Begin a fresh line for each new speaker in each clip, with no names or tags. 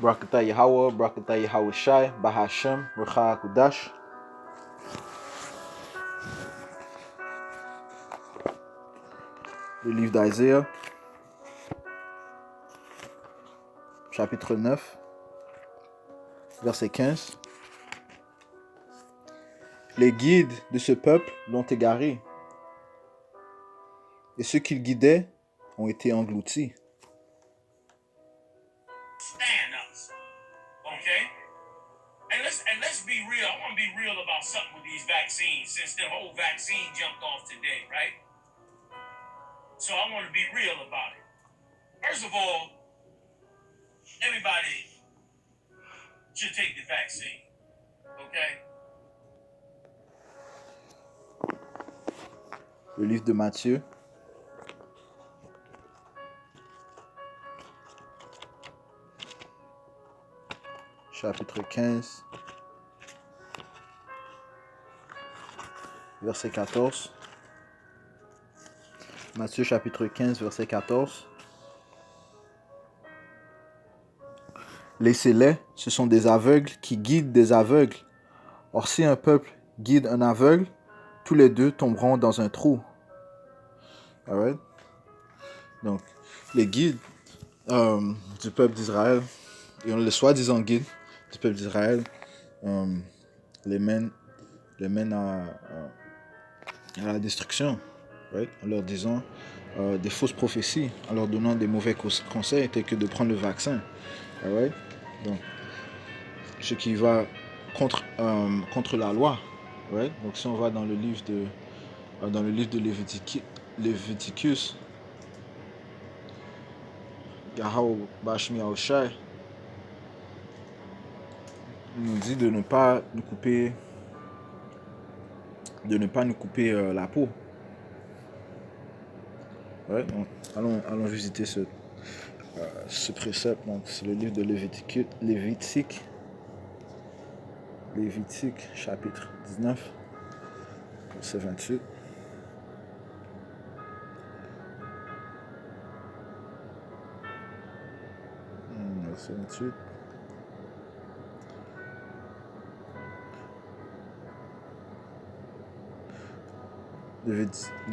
Barakatah Yahweh, Barakatah Yahweh Shai, Bahashem, Recha Kudash. Le livre d'Isaiah, chapitre 9, verset 15. Les guides de ce peuple l'ont égaré, et ceux qu'il guidait ont été engloutis.
Stand us, okay? And let's be real. I want to be real about something with these vaccines, since the whole vaccine jumped off today, right? So I want to be real about it. First of all, everybody should take the vaccine, okay?
Le livre de Matthieu, chapitre 15, verset 14. Matthieu chapitre 15, verset 14. Laissez-les, ce sont des aveugles qui guident des aveugles. Or si un peuple guide un aveugle, tous les deux tomberont dans un trou. Alright? Donc, les guides du peuple d'Israël, et les soi-disant guides du peuple d'Israël, les mènent à la destruction, right? En leur disant des fausses prophéties, en leur donnant des mauvais conseils tels que de prendre le vaccin. Right? Donc, ce qui va contre la loi. Right? Donc, si on va dans le livre de Léviticus, Yahweh Bashmi Aoshai nous dit de ne pas nous couper la peau. Ouais, donc, allons visiter ce précepte. Donc, c'est le livre de Lévitique, chapitre 19, verset 28. Verset 28.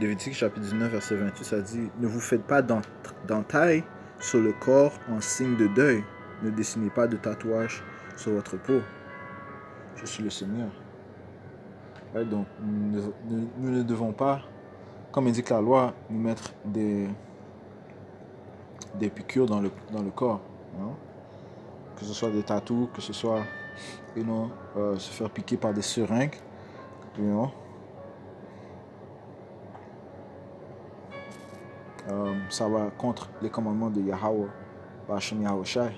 Lévitique chapitre 19, verset 28, ça dit « Ne vous faites pas d'entaille sur le corps en signe de deuil. Ne dessinez pas de tatouage sur votre peau. Je suis le Seigneur. » Ouais, donc, nous ne devons pas, comme indique la loi, nous mettre des piqûres dans le corps. Hein? Que ce soit des tatous, que ce soit se faire piquer par des seringues. Ça va contre les commandements de Yahweh, Bashim Yahushai.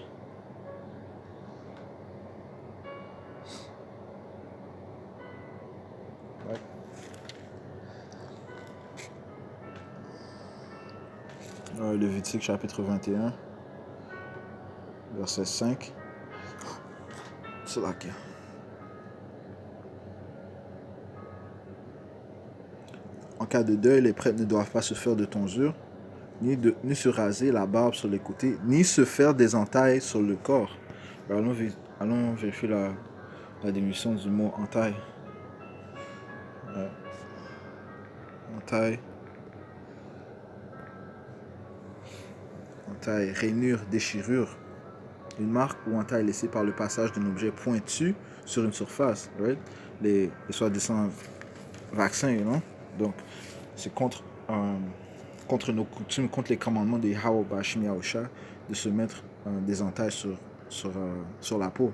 Ouais. Lévitique chapitre 21, verset 5. C'est là qu'il y a. En cas de deuil, les prêtres ne doivent pas se faire de tonsure, ni se raser la barbe sur les côtés, ni se faire des entailles sur le corps. Alors, allons vérifier la définition du mot entaille. Entaille, rainure, déchirure. Une marque ou entaille laissée par le passage d'un objet pointu sur une surface. Right? Les soi-disant vaccins, Donc, c'est contre nos coutumes, contre les commandements des Yahweh Bashim Yahushai de se mettre des entailles sur la peau.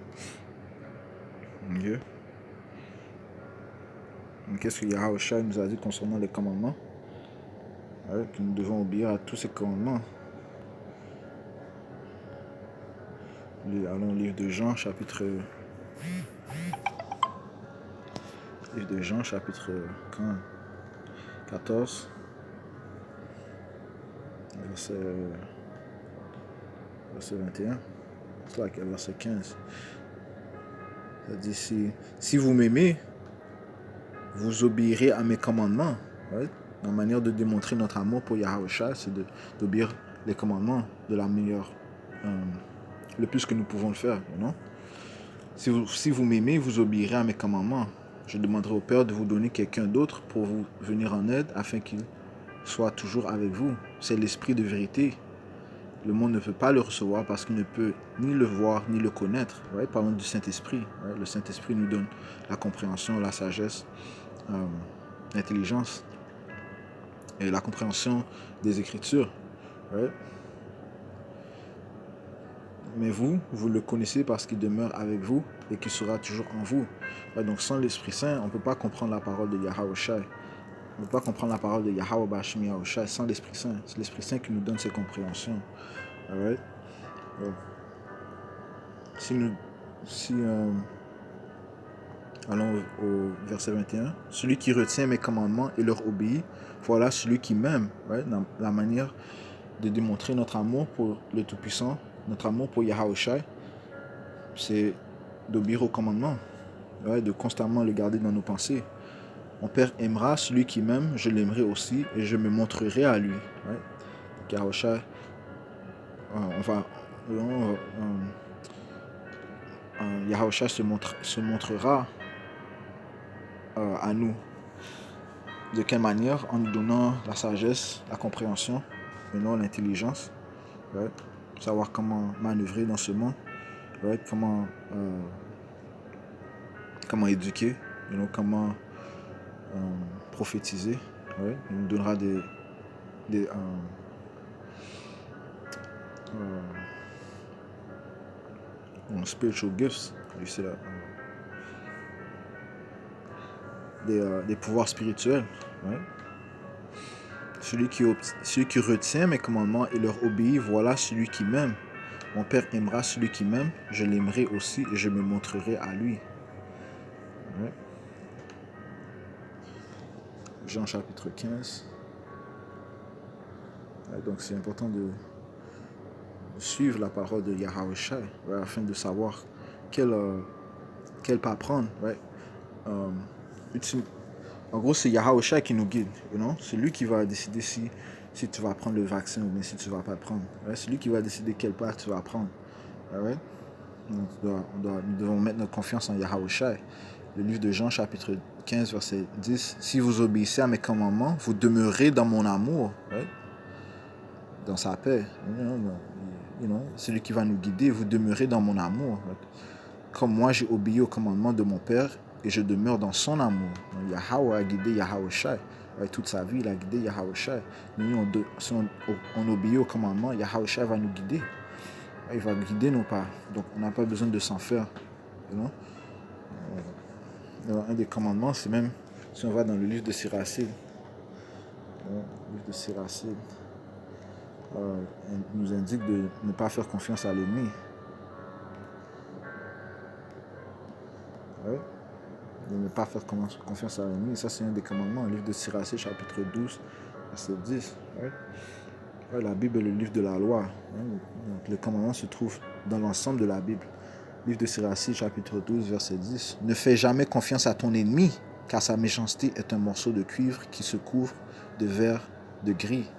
Okay. Qu'est-ce que Yahushai nous a dit concernant les commandements? Ouais, que nous devons obéir à tous ces commandements. Allons au livre de Jean, chapitre 14, verset 21. C'est là qu'il y a verset 15. Ça dit si vous m'aimez, vous obéirez à mes commandements. Right? La manière de démontrer notre amour pour Yahushua, c'est d'obéir les commandements de la meilleure le plus que nous pouvons le faire, non? Si vous m'aimez, vous obéirez à mes commandements. Je demanderai au Père de vous donner quelqu'un d'autre pour vous venir en aide afin qu'il soit toujours avec vous. C'est l'Esprit de vérité. Le monde ne peut pas le recevoir parce qu'il ne peut ni le voir ni le connaître. Right? Parlons du Saint-Esprit. Right? Le Saint-Esprit nous donne la compréhension, la sagesse, l'intelligence et la compréhension des Écritures. Right? Mais vous le connaissez parce qu'il demeure avec vous et qu'il sera toujours en vous. Right? Donc sans l'Esprit Saint, on ne peut pas comprendre la parole de Yahweh Shai. On ne peut pas comprendre la parole de Yahweh Bashim Yahweh Shai sans l'Esprit Saint. C'est l'Esprit Saint qui nous donne ces compréhensions. Right? Allons au verset 21. Celui qui retient mes commandements et leur obéit, voilà celui qui m'aime. Right? La manière de démontrer notre amour pour le Tout-Puissant, notre amour pour Yahweh Shai, c'est d'obéir aux commandements, right? De constamment le garder dans nos pensées. Mon Père aimera celui qui m'aime, je l'aimerai aussi et je me montrerai à lui. Right? Yahweh Shai, Yahweh Shai se montrera à nous. De quelle manière? En nous donnant la sagesse, la compréhension, et non l'intelligence. Right? Savoir comment manœuvrer dans ce monde. Right? Comment éduquer. Comment prophétiser. Right? Il nous donnera des spiritual gifts. Des pouvoirs spirituels. Right? Celui qui retient mes commandements et leur obéit, voilà celui qui m'aime. Mon Père aimera celui qui m'aime, je l'aimerai aussi et je me montrerai à lui. Ouais. Jean chapitre 15. Ouais, donc c'est important de suivre la parole de Yahweh Shai, ouais, afin de savoir quel pas prendre. Ouais. En gros, c'est Yahweh Shai qui nous guide. C'est lui qui va décider si tu vas prendre le vaccin ou bien si tu ne vas pas le prendre. Ouais. C'est lui qui va décider quel pas tu vas prendre. Ouais. Donc, nous devons mettre notre confiance en Yahweh Shai. Le livre de Jean, chapitre 15, verset 10. Si vous obéissez à mes commandements, vous demeurez dans mon amour, right? Dans sa paix. C'est lui qui va nous guider. Vous demeurez dans mon amour. Right? Comme moi, j'ai obéi aux commandements de mon Père et je demeure dans son amour. Donc, Yahweh a guidé Yahweh Shai. Right? Toute sa vie, il a guidé Yahweh Shai. Si on obéit aux commandements, Yahweh Shai va nous guider. Il va guider nos pas. Donc, on n'a pas besoin de s'en faire. Un des commandements, c'est même si on va dans le livre de Siracide. Le livre de Siracide nous indique de ne pas faire confiance à l'ennemi. Ouais. De ne pas faire confiance à l'ennemi. Ça, c'est un des commandements. Le livre de Siracide, chapitre 12, verset 10. Ouais. Ouais, la Bible est le livre de la loi. Donc, les commandements se trouvent dans l'ensemble de la Bible. Livre de Siracide, chapitre 12, verset 10. Ne fais jamais confiance à ton ennemi, car sa méchanceté est un morceau de cuivre qui se couvre de verre de gris.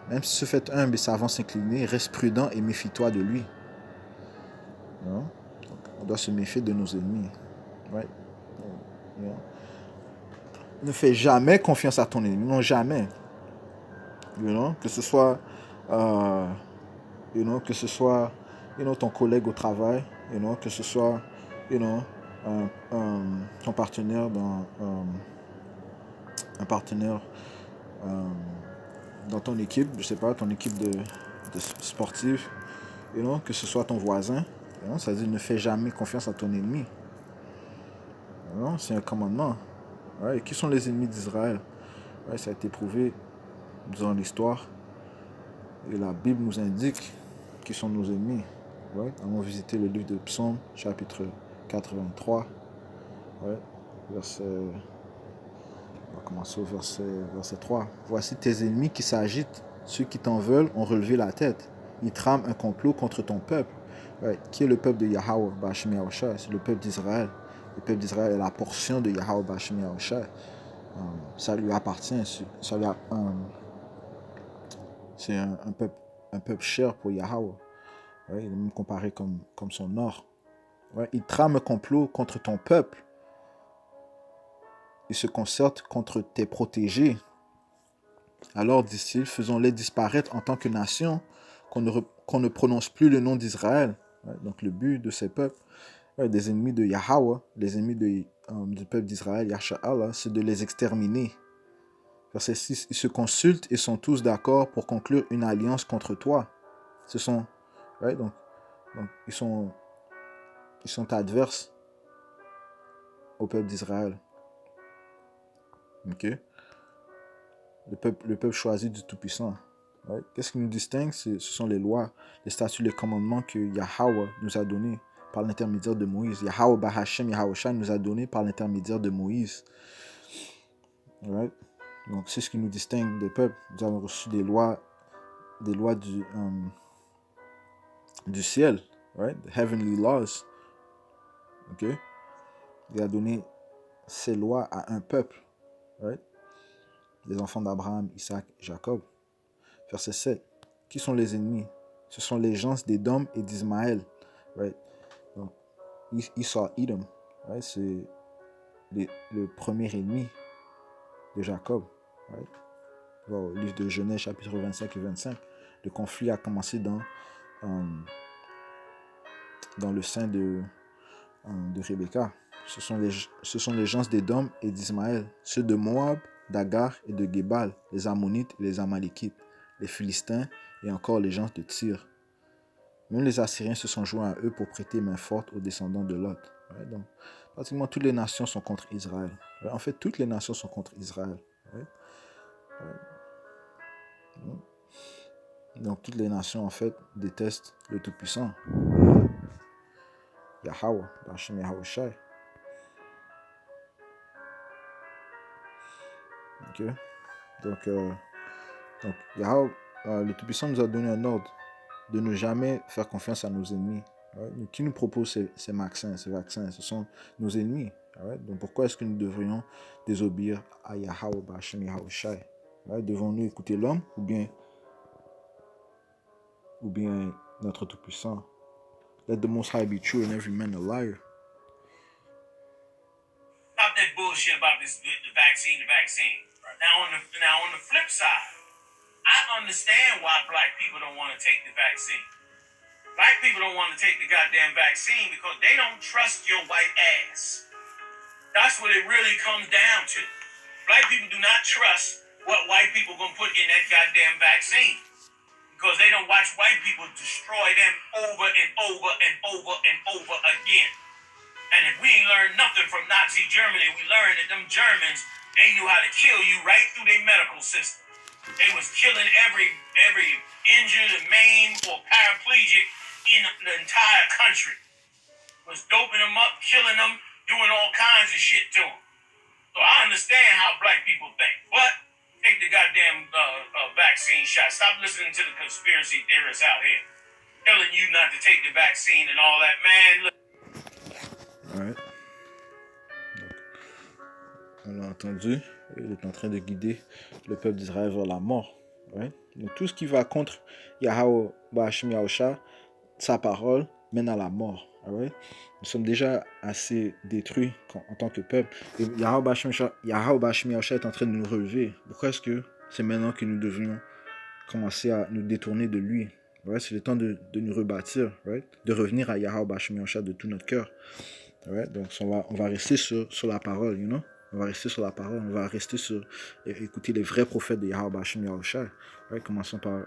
Même si ce fait humble et savant s'incliner, reste prudent et méfie-toi de lui. Donc, on doit se méfier de nos ennemis. Right? Ne fais jamais confiance à ton ennemi. Non, jamais. Que ce soit ton collègue au travail, que ce soit ton partenaire dans ton équipe, je sais pas, ton équipe de sportive, que ce soit ton voisin, ça veut dire ne fais jamais confiance à ton ennemi. C'est un commandement. Ouais, et qui sont les ennemis d'Israël? Ouais, ça a été prouvé durant l'histoire. Et la Bible nous indique qui sont nos ennemis. Ouais. Allons visiter le livre de Psaume, chapitre 83. Ouais. On va commencer au verset 3. Voici tes ennemis qui s'agitent. Ceux qui t'en veulent ont relevé la tête. Ils trament un complot contre ton peuple. Ouais. Qui est le peuple de Yahweh Bashim Yahweh Shai? C'est le peuple d'Israël. Le peuple d'Israël est la portion de Yahweh Bashim Yahweh Shai. Ça lui appartient. C'est un peuple cher pour Yahweh. Ouais, il est même comparé comme son or. Ouais, il trame un complot contre ton peuple. Il se concerte contre tes protégés. Alors, dit-il, faisons-les disparaître en tant que nation, qu'on ne prononce plus le nom d'Israël. Ouais, donc le but de ces peuples, ouais, des ennemis de Yahweh, les ennemis du peuple d'Israël, Yahsha'Allah, c'est de les exterminer. Verset 6, ils se consultent et sont tous d'accord pour conclure une alliance contre toi. Ce sont, ouais, donc ils sont adverses au peuple d'Israël. Ok? Le peuple choisi du Tout-Puissant. Ouais. Qu'est-ce qui nous distingue? Ce sont les lois, les statuts, les commandements que Yahweh nous a donnés par l'intermédiaire de Moïse. Yahweh Bahashem, Yahweh Shai nous a donné par l'intermédiaire de Moïse. Ouais. Donc c'est ce qui nous distingue des peuples. Nous avons reçu des lois du ciel. Right? The heavenly laws. Ok? Il a donné ces lois à un peuple. Right? Les enfants d'Abraham, Isaac, Jacob. Verset 7. Qui sont les ennemis? Ce sont les gens d'Édom et d'Ismaël. Right? Donc, Esau, Edom. Right? C'est le premier ennemi de Jacob. Right? Au livre de Genèse, chapitre 25 et 25. Le conflit a commencé dans le sein de Rebecca. Ce sont les gens d'Édom et d'Ismaël, ceux de Moab, d'Agar et de Gebal, les Ammonites et les Amalekites, les Philistins et encore les gens de Tyr. Même les Assyriens se sont joints à eux pour prêter main forte aux descendants de Lot. Ouais, donc, pratiquement toutes les nations sont contre Israël. Ouais, en fait, toutes les nations sont contre Israël. Ouais. Ouais. Donc, toutes les nations, en fait, détestent le Tout-Puissant. Yahweh, Hashem Yahweh Shai. Ok. Donc Yahweh, le Tout-Puissant nous a donné un ordre de ne jamais faire confiance à nos ennemis. Ouais. Qui nous propose ces vaccins? Ce sont nos ennemis. Ouais. Donc pourquoi est-ce que nous devrions désobéir à Yahweh, Hashem Yahweh Shai? Ouais. Devons-nous écouter l'homme ou bien notre Tout-Puissant? Let the Most High be true and every man a liar.
Stop that bullshit about the vaccine. Right. Now on the flip side, I understand why black people don't want to take the vaccine. Black people don't want to take the goddamn vaccine because they don't trust your white ass. That's what it really comes down to. Black people do not trust what white people gonna put in that goddamn vaccine because they don't watch white people destroy them over and over and over and over again. And if we ain't learned nothing from Nazi Germany, we learned that them Germans, they knew how to kill you right through their medical system. They was killing every injured, maimed, or paraplegic in the entire country. Was doping them up, killing them, doing all kinds of shit to them. So I understand how black people think. But take the goddamn vaccine shot. Stop listening to the conspiracy theorists out here telling you not to take the vaccine and all that. Man, look.
Ouais. On l'a entendu, il est en train de guider le peuple d'Israël vers la mort. Ouais. Donc tout ce qui va contre Yahweh, Bahashem Yahusha, sa parole, mène à la mort. Ouais. Nous sommes déjà assez détruits en tant que peuple. Et Yahweh Bahashem Yahusha est en train de nous relever. Pourquoi est-ce que c'est maintenant que nous devrions commencer à nous détourner de lui? Ouais, c'est le temps de nous rebâtir, right? De revenir à Yahweh Bahashem Yahusha de tout notre cœur. Ouais, donc on va rester sur la parole, you know? On va rester sur la parole, on va rester sur écouter les vrais prophètes de Yahweh Hashem Yahushua. Right? Commençons par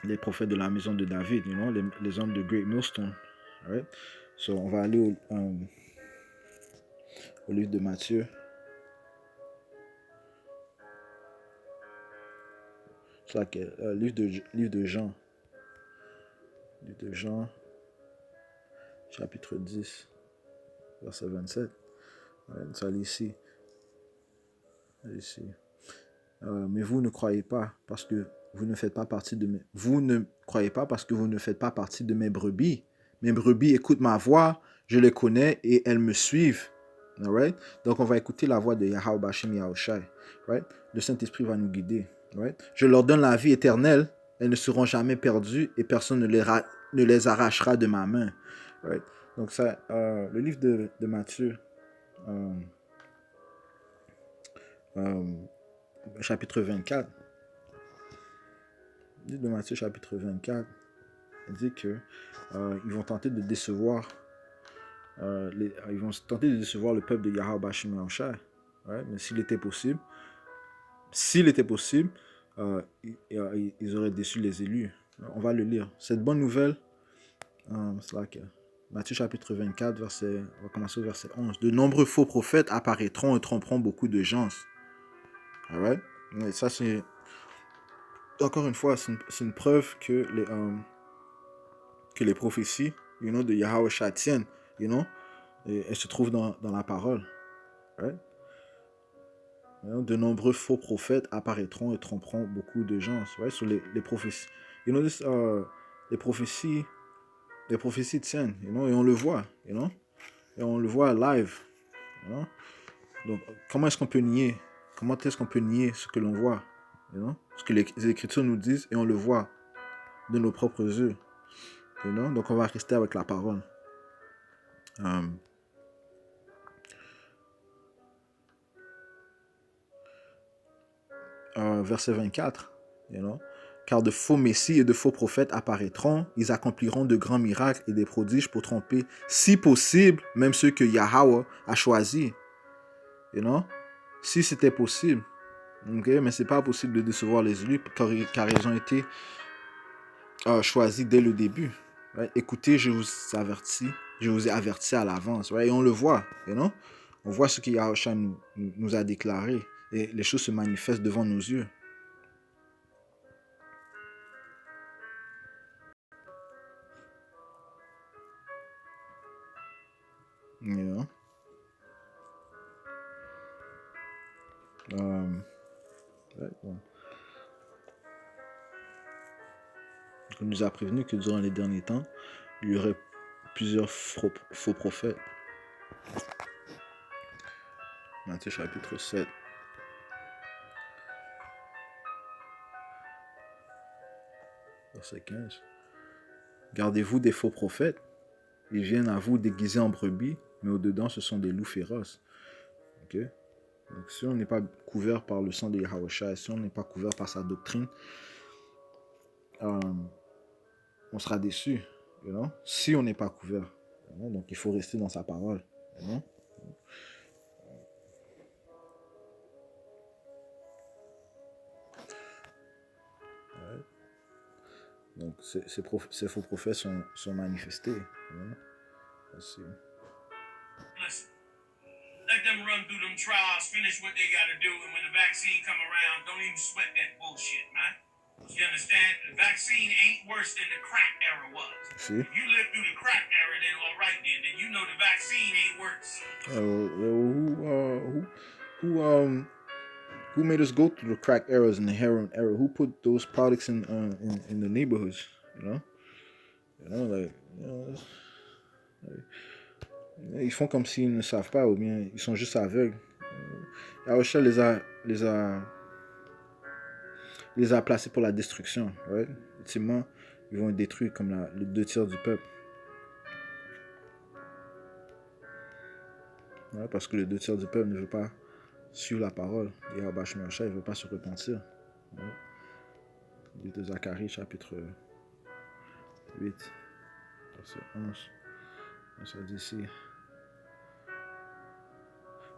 les prophètes de la maison de David, you know? Les hommes de Great Millstone. Right? So, on va aller au livre de Matthieu. C'est laquelle? Livre de Jean. Livre de Jean, chapitre 10, verset 27. Right? Ça, ici. Mais vous ne croyez pas parce que vous ne faites pas partie de mes... Vous ne croyez pas parce que vous ne faites pas partie de mes brebis. Mes brebis écoutent ma voix, je les connais et elles me suivent. Alright? Donc on va écouter la voix de Yahweh Bashem Yahushai. Right? Le Saint-Esprit va nous guider. Right? Je leur donne la vie éternelle elles ne seront jamais perdues et personne ne les arrachera de ma main. Right? Donc ça, le livre de Matthieu, chapitre 24, le livre de Matthieu chapitre 24, dit que ils vont tenter de décevoir ils vont tenter de décevoir le peuple de Yahweh Bashim Yahushua. Ouais, mais s'il était possible, ils auraient déçu les élus. On va le lire. Cette bonne nouvelle, c'est là que Matthieu chapitre 24, on va commencer au verset 11. De nombreux faux prophètes apparaîtront et tromperont beaucoup de gens. Alright? Et ça, c'est encore une fois, c'est une preuve que les prophéties, de Yahweh tiennent, et elles se trouvent dans la parole. Right? De nombreux faux prophètes apparaîtront et tromperont beaucoup de gens. Right? Sur les prophéties. Les prophéties tiennent, et on le voit, et on le voit live. Donc, comment est-ce qu'on peut nier? Comment est-ce qu'on peut nier ce que l'on voit? Ce que les Écritures nous disent, et on le voit de nos propres yeux. Donc, on va rester avec la parole. Verset 24, car de faux messies et de faux prophètes apparaîtront, ils accompliront de grands miracles et des prodiges pour tromper, si possible, même ceux que Yahweh a choisis. Si c'était possible. Mais c'est pas possible de décevoir les élus car ils ont été choisis dès le début. Right? Écoutez, je vous ai averti à l'avance. Right? Et on le voit. On voit ce que Yahushua nous a déclaré. Et les choses se manifestent devant nos yeux. On nous a prévenu que durant les derniers temps, il y aurait plusieurs faux prophètes. Matthieu chapitre 7. Verset 15. Gardez-vous des faux prophètes. Ils viennent à vous déguisés en brebis, mais au-dedans, ce sont des loups féroces. Ok? Donc, si on n'est pas couvert par le sang de Yahushua, si on n'est pas couvert par sa doctrine, on sera déçu. Si on n'est pas couvert. Donc, il faut rester dans sa parole. Donc, ces faux prophètes sont manifestés.
Listen, let them run through them trials, finish what they got to do, and when the vaccine come around, don't even sweat that bullshit, man. You understand? The vaccine ain't worse than the crack era was.
See?
If you lived through the crack era, then all right then you know the vaccine ain't worse.
Who made us go through the crack eras and the heroin era? Who put those products in the neighborhoods? Ils font comme s'ils ne savent pas, ou bien ils sont juste aveugles. Yahushua les a placés pour la destruction. Right? Ultimement, ils vont être détruits comme les 2 tiers du peuple. Ouais, parce que les 2 tiers du peuple ne veut pas suivre la parole. Yahweh Bashim Yahushua, il ne veut pas se repentir. Ouais. Livre de Zacharie, chapitre 8, verset 11. Ça dit ici.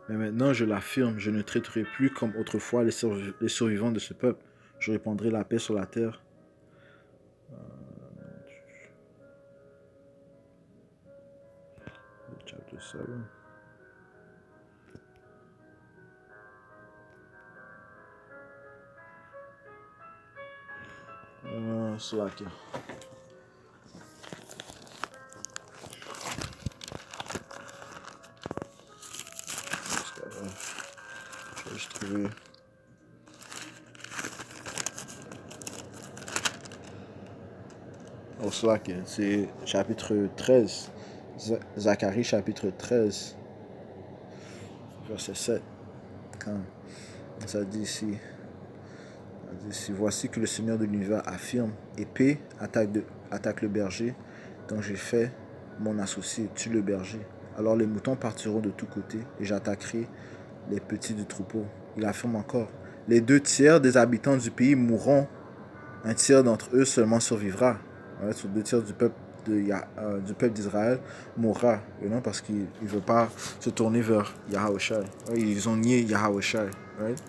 Mais maintenant, je l'affirme, je ne traiterai plus comme autrefois les survivants de ce peuple. Je répandrai la paix sur la terre. Chapter 7. C'est là. Je vais juste trouver. Oh, c'est chapitre 13. Zacharie, chapitre 13. Verset 7. Quand ça dit ici. Ça ici, voici que le Seigneur de l'univers affirme, épée attaque le berger, donc j'ai fait mon associé, tue le berger. Alors les moutons partiront de tous côtés et j'attaquerai les petits du troupeau. Il affirme encore, les 2 tiers des habitants du pays mourront, un tiers d'entre eux seulement survivra. Ouais, sur 2 tiers du peuple du peuple d'Israël mourra, parce qu'ils ne veulent pas se tourner vers Yahawashi. Ouais, ils ont nié Yahawashi. Right?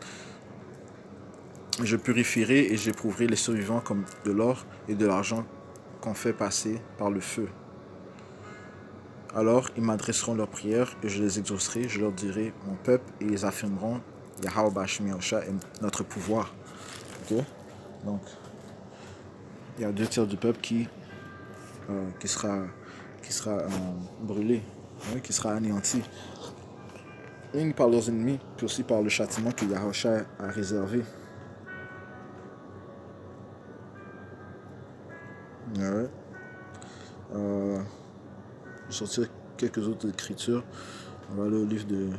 Je purifierai et j'éprouverai les survivants comme de l'or et de l'argent qu'on fait passer par le feu. Alors ils m'adresseront leurs prières et je les exaucerai, je leur dirai mon peuple et ils affirmeront Yahweh Bashim Yahusha est notre pouvoir. Okay? Donc il y a 2 tiers du peuple qui sera brûlé, qui sera anéanti. Une par leurs ennemis, puis aussi par le châtiment que Yahusha a réservé. Ouais. Je vais sortir quelques autres écritures. On va aller au livre de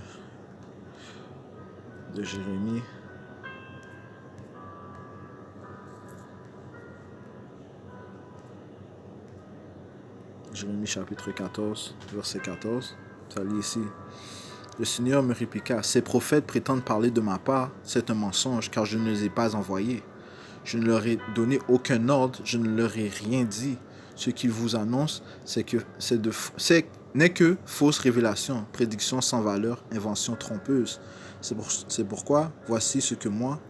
Jérémie. Jérémie chapitre 14, verset 14. Ça lit ici. Le Seigneur me répliqua, ces prophètes prétendent parler de ma part, c'est un mensonge, car je ne les ai pas envoyés. Je ne leur ai donné aucun ordre, je ne leur ai rien dit. Ce qu'ils vous annoncent, n'est que fausse révélation, prédiction sans valeur, invention trompeuse. C'est pourquoi, voici ce que moi,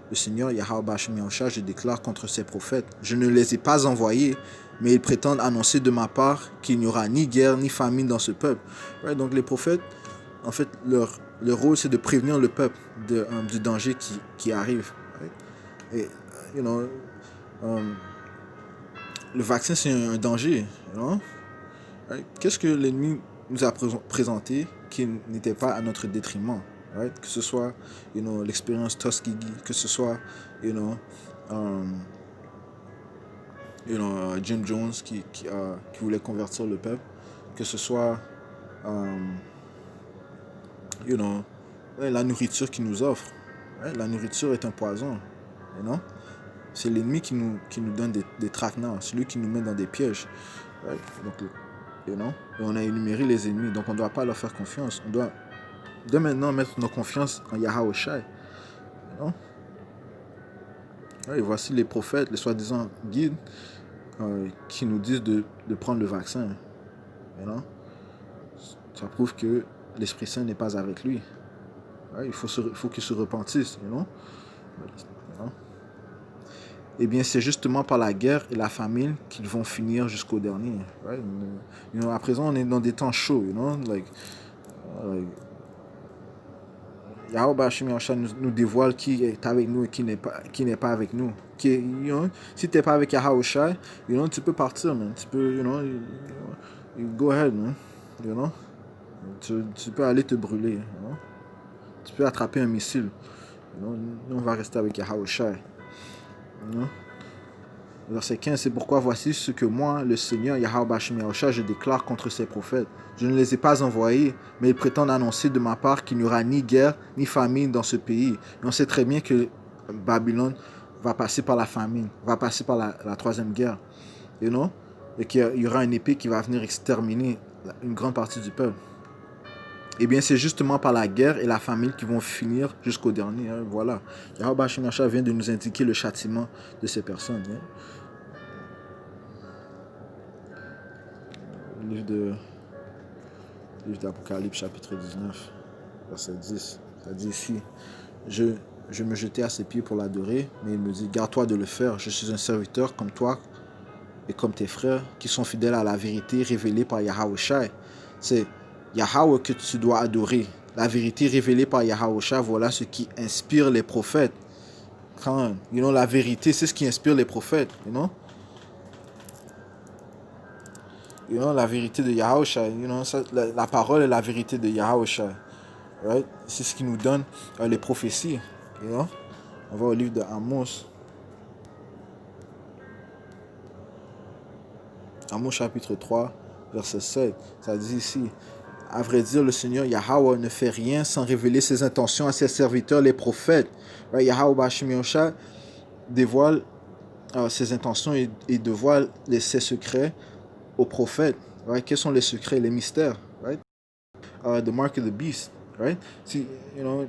le Seigneur Yahweh Bashim Yahusha, je déclare contre ces prophètes. Je ne les ai pas envoyés, mais ils prétendent annoncer de ma part qu'il n'y aura ni guerre ni famine dans ce peuple. Ouais, donc les prophètes, en fait, leur rôle, c'est de prévenir le peuple du danger qui arrive. Right? Et, le vaccin, c'est un danger. Right? Qu'est-ce que l'ennemi nous a présenté qui n'était pas à notre détriment? Right? Que ce soit l'expérience Tuskegee, que ce soit Jim Jones qui voulait convertir le peuple, que ce soit la nourriture qu'il nous offre. Right? La nourriture est un poison. C'est l'ennemi qui nous donne des traquenards, celui qui nous met dans des pièges. Right? Donc, et on a énuméré les ennemis, donc on ne doit pas leur faire confiance. On doit dès maintenant mettre nos confiances en Yahawashi. Et voici les prophètes, les soi-disant guides, qui nous disent de prendre le vaccin. Ça prouve que l'Esprit Saint n'est pas avec lui. Il faut qu'il se repentisse. Eh bien, c'est justement par la guerre et la famine qu'ils vont finir jusqu'au dernier. Right? À présent, on est dans des temps chauds. Yahweh Bashim Yahusha nous dévoile qui est avec nous et qui n'est pas avec nous. Si tu n'es pas avec Yahawashi, tu peux partir, man. Tu peux, go ahead, man. Tu peux aller te brûler. Tu peux attraper un missile. Nous, on va rester avec Yahawashi. Verset 15, c'est pourquoi voici ce que moi, le Seigneur Yahweh Bashim Yahusha, je déclare contre ces prophètes. Je ne les ai pas envoyés, mais ils prétendent annoncer de ma part qu'il n'y aura ni guerre, ni famine dans ce pays. Et on sait très bien que Babylone va passer par la famine, va passer par la troisième guerre. Et qu'il y aura une épée qui va venir exterminer une grande partie du peuple. Eh bien, c'est justement par la guerre et la famine qui vont finir jusqu'au dernier. Voilà. Yahweh Bashim Yahusha vient de nous indiquer le châtiment de ces personnes. Livre d'Apocalypse, chapitre 19, verset 10. Ça dit ici, je me jetais à ses pieds pour l'adorer, mais il me dit, garde-toi de le faire. Je suis un serviteur comme toi et comme tes frères qui sont fidèles à la vérité révélée par Yahawashi. C'est Yahweh que tu dois adorer. La vérité révélée par Yahawashi, voilà ce qui inspire les prophètes. Quand, la vérité, c'est ce qui inspire les prophètes. La vérité de Yahawashi. La parole est la vérité de Yahawashi. Right? C'est ce qui nous donne les prophéties. On va au livre de Amos. Amos chapitre 3, verset 7. Ça dit ici, à vrai dire, le Seigneur Yahweh ne fait rien sans révéler ses intentions à ses serviteurs, les prophètes. Right? Yahweh Bashim Yahusha, dévoile ses intentions et dévoile ses secrets aux prophètes. Right? Quels sont les secrets, les mystères? Right? The mark of the beast. Right?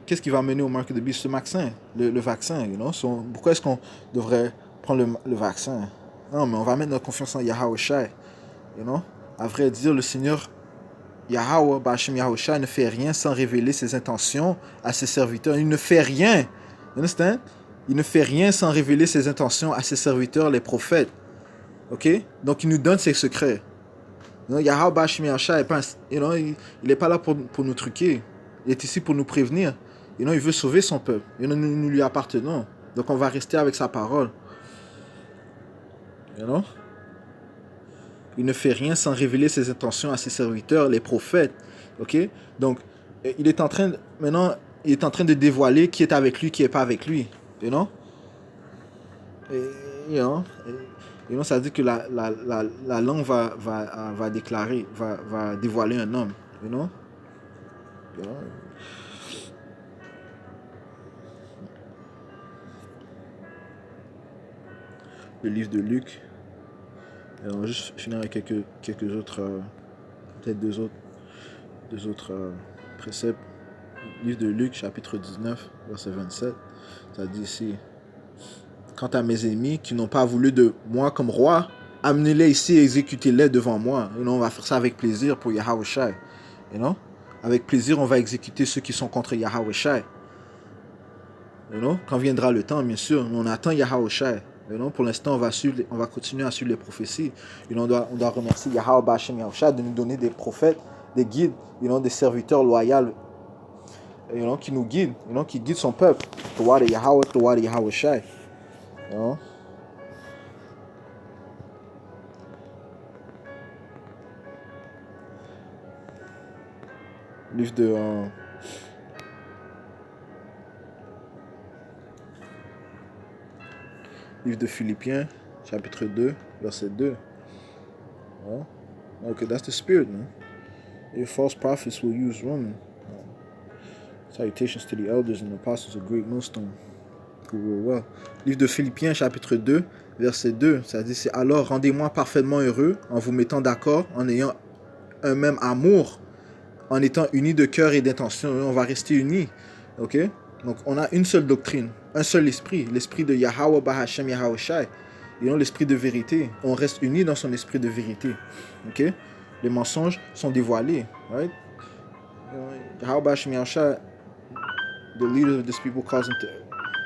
Qu'est-ce qui va mener au mark of the beast? Le vaccin. Le vaccin. Pourquoi est-ce qu'on devrait prendre le vaccin? Non, mais on va mettre notre confiance en Yahweh Shai. À vrai dire, le Seigneur Yahweh, Ba'ashem Yahushua, ne fait rien sans révéler ses intentions à ses serviteurs. Il ne fait rien. You understand? Il ne fait rien sans révéler ses intentions à ses serviteurs, les prophètes. Ok? Donc, il nous donne ses secrets. Yahweh, Ba'ashem Yahushua, il n'est pas là pour nous truquer. Il est ici pour nous prévenir. Il veut sauver son peuple. Nous lui appartenons. Donc, on va rester avec sa parole. Il ne fait rien sans révéler ses intentions à ses serviteurs, les prophètes. Ok? Donc, il est en train de dévoiler qui est avec lui, qui n'est pas avec lui. Ça dit que la langue va déclarer, va dévoiler un homme. Le livre de Luc. Et on va juste finir avec quelques autres, peut-être deux autres préceptes. Livre de Luc, chapitre 19, verset 27. Ça dit ici: quant à mes ennemis qui n'ont pas voulu de moi comme roi, amenez-les ici et exécutez-les devant moi. On va faire ça avec plaisir pour Yahweh Shai. Avec plaisir, on va exécuter ceux qui sont contre Yahweh Shai. Quand viendra le temps, bien sûr, on attend Yahweh Shai. Pour l'instant, on va continuer à suivre les prophéties. On doit remercier Yahweh Ba'ashem Yahushua de nous donner des prophètes, des guides, des serviteurs loyaux, qui nous guident, qui guident son peuple. Toward Yahweh, toward Yahweh Shai. Livre de Philippiens, chapitre 2, verset 2. Okay, that's the spirit, man. Your false prophets will use women. Salutations to the elders and apostles of great millstone who rule well. Livre de Philippiens, chapitre 2, verset 2. Ça dit: c'est alors rendez-moi parfaitement heureux en vous mettant d'accord, en ayant un même amour, en étant unis de cœur et d'intention. On va rester unis. Ok? Donc, on a une seule doctrine, un seul esprit, l'esprit de Yahweh Ba'ashem Yahushai. L'esprit de vérité. On reste unis dans son esprit de vérité. Ok? Les mensonges sont dévoilés. Right? Yahweh Ba'ashem Yahushai, the leader of this people calls him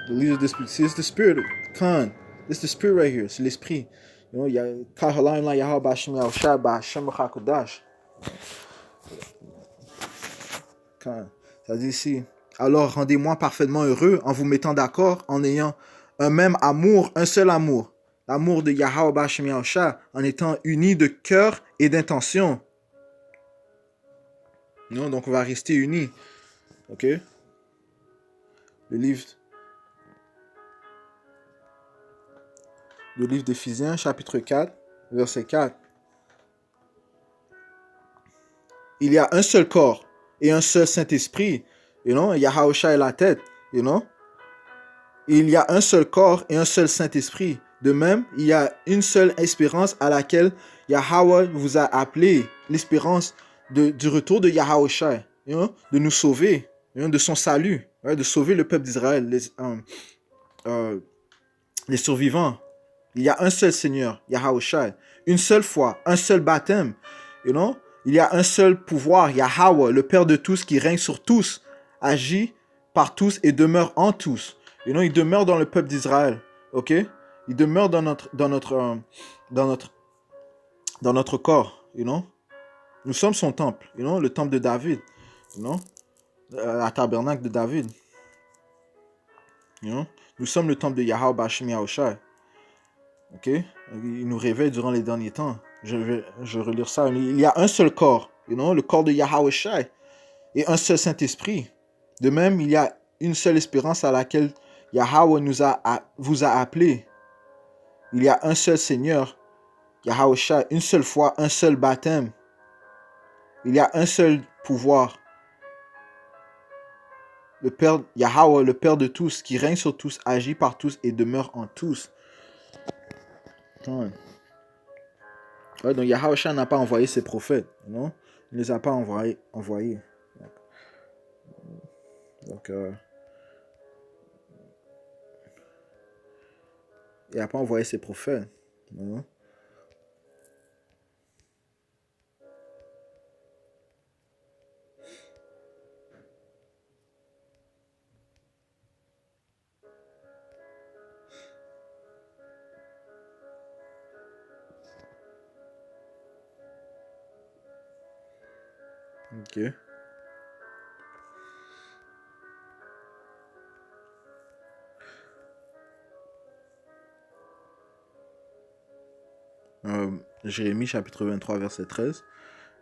the leader of this people. See, it's the spirit. Khan. It's the spirit right here. C'est l'esprit. Yahweh Ba'ashem Yahushai Ba'ashem B'chakodash. Ça dit ici: alors rendez-moi parfaitement heureux en vous mettant d'accord, en ayant un même amour, un seul amour, l'amour de Yahweh Ba'ashem Yahushua, en étant unis de cœur et d'intention. Donc on va rester unis. Ok? Le livre d'Éphésiens, chapitre 4, verset 4. Il y a un seul corps et un seul Saint-Esprit. Yahushua est la tête. Il y a un seul corps et un seul Saint-Esprit. De même, il y a une seule espérance à laquelle Yahweh vous a appelé. L'espérance du retour de Yahushua. De nous sauver. De son salut. De sauver le peuple d'Israël. Les survivants. Il y a un seul Seigneur, Yahushua. Une seule foi, un seul baptême. Il y a un seul pouvoir, Yahweh, le Père de tous, qui règne sur tous, agit par tous et demeure en tous. Il demeure dans le peuple d'Israël. Ok? Il demeure dans notre corps. Nous sommes son temple. Le temple de David. La tabernacle de David. Nous sommes le temple de Yahweh Ba'ashem Yahushua. Ok? Il nous réveille durant les derniers temps. Je vais relire ça. Il y a un seul corps, le corps de Yahweh Shai, et un seul Saint-Esprit. De même, il y a une seule espérance à laquelle Yahweh vous a appelé. Il y a un seul Seigneur, Yahweh Shai, une seule foi, un seul baptême. Il y a un seul pouvoir. le Père, Yahweh, le Père de tous, qui règne sur tous, agit par tous et demeure en tous. Ouais. Ouais, donc Yahweh n'a pas envoyé ses prophètes, non? Il ne les a pas envoyés. Donc, il n'a pas envoyé ses prophètes, non? Ok. Jérémie chapitre 23 verset 13.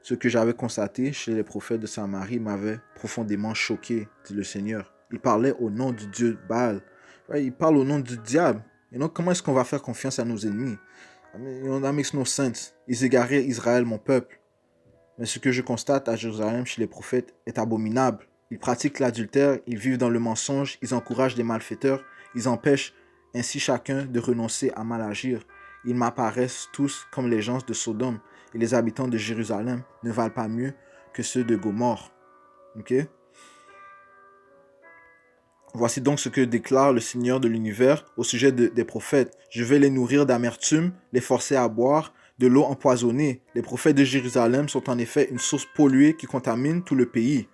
Ce que j'avais constaté chez les prophètes de Samarie m'avait profondément choqué, dit le Seigneur. Ils parlaient au nom du Dieu Baal. Ouais, ils parlent au nom du diable. Et donc, comment est-ce qu'on va faire confiance à nos ennemis? That makes no sense. Ils égaraient Israël, mon peuple. Mais ce que je constate à Jérusalem chez les prophètes est abominable. Ils pratiquent l'adultère, ils vivent dans le mensonge, ils encouragent les malfaiteurs, ils empêchent ainsi chacun de renoncer à mal agir. Ils m'apparaissent tous comme les gens de Sodome, et les habitants de Jérusalem ne valent pas mieux que ceux de Gomorrhe. Ok? Voici donc ce que déclare le Seigneur de l'univers au sujet des prophètes. Je vais les nourrir d'amertume, les forcer à boire de l'eau empoisonnée. Les prophètes de Jérusalem sont en effet une source polluée qui contamine tout le pays.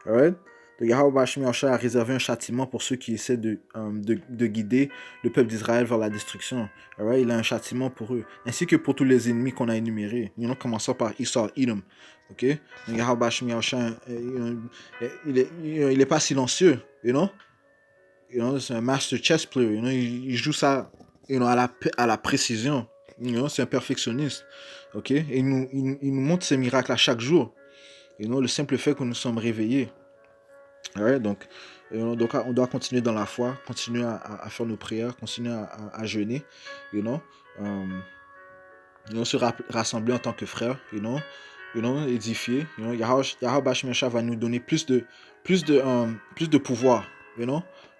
Alright? Donc Yahweh Bashmi a réservé un châtiment pour ceux qui essaient de guider le peuple d'Israël vers la destruction. Alright? Il a un châtiment pour eux, ainsi que pour tous les ennemis qu'on a énumérés. Nous commençons par Esau, Edom. Ok? Donc Yahweh Bashmi il est pas silencieux, you know? C'est un master chess player. Il joue ça, à la précision. C'est un perfectionniste. Ok? Et il nous montre ses miracles à chaque jour. Le simple fait que nous sommes réveillés. Ouais, donc, on doit continuer dans la foi, continuer à faire nos prières, continuer à jeûner, se rassembler en tant que frères, édifier. Yahweh Bashmesha va nous donner plus de pouvoir,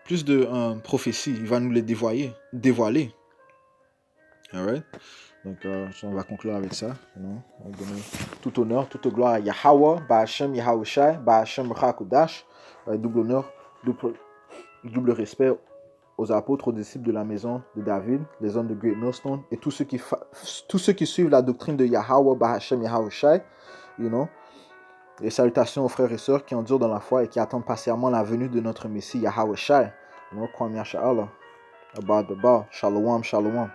plus de prophéties. Il va nous les dévoiler. Alright? Donc, on va conclure avec ça. On va donner tout honneur, toute gloire à Yahweh, Ba'Hashem Yahawashi, Ba'Hashem Rakudash, double honneur, double respect aux apôtres, aux disciples de la maison de David, les hommes de Great Millstone, et tous ceux qui suivent la doctrine de Yahweh, Ba'Hashem Yahawashi, Et salutations aux frères et sœurs qui endurent dans la foi et qui attendent patiemment la venue de notre Messie Yahawashi. Kwame Yasha'Allah. Abba, Shalom, Shalom.